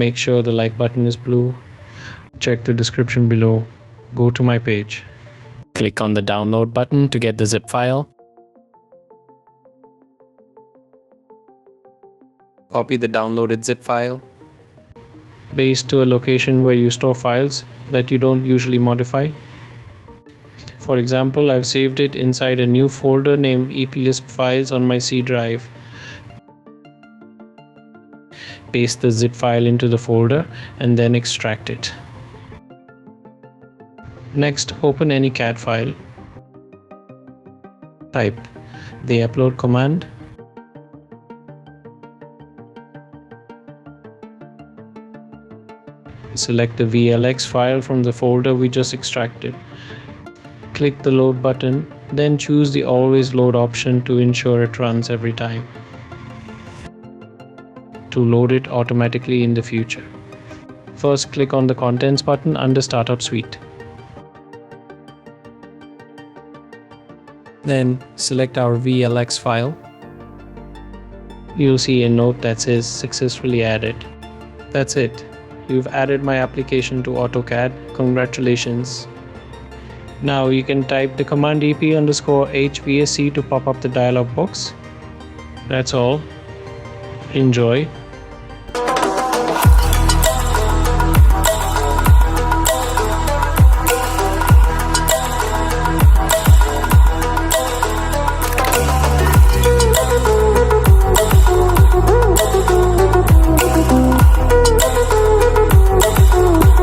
Make sure the like button is blue. Check the description below. Go to my page. Click on the download button to get the zip file. Copy the downloaded zip file. Paste to a location where you store files that you don't usually modify. For example, I've saved it inside a new folder named EP-Lisp files on my C drive. Paste the zip file into the folder and then extract it. Next, open any CAD file. Type the upload command. Select the VLX file from the folder we just extracted. Click the load button, then choose the always load option to ensure it runs every time, to load it automatically in the future. First, click on the Contents button under Startup Suite. Then select our VLX file. You'll see a note that says successfully added. That's it. You've added my application to Autocad. Congratulations. Now you can type the command EP_HVAC to pop up the dialog box. That's all. Enjoy.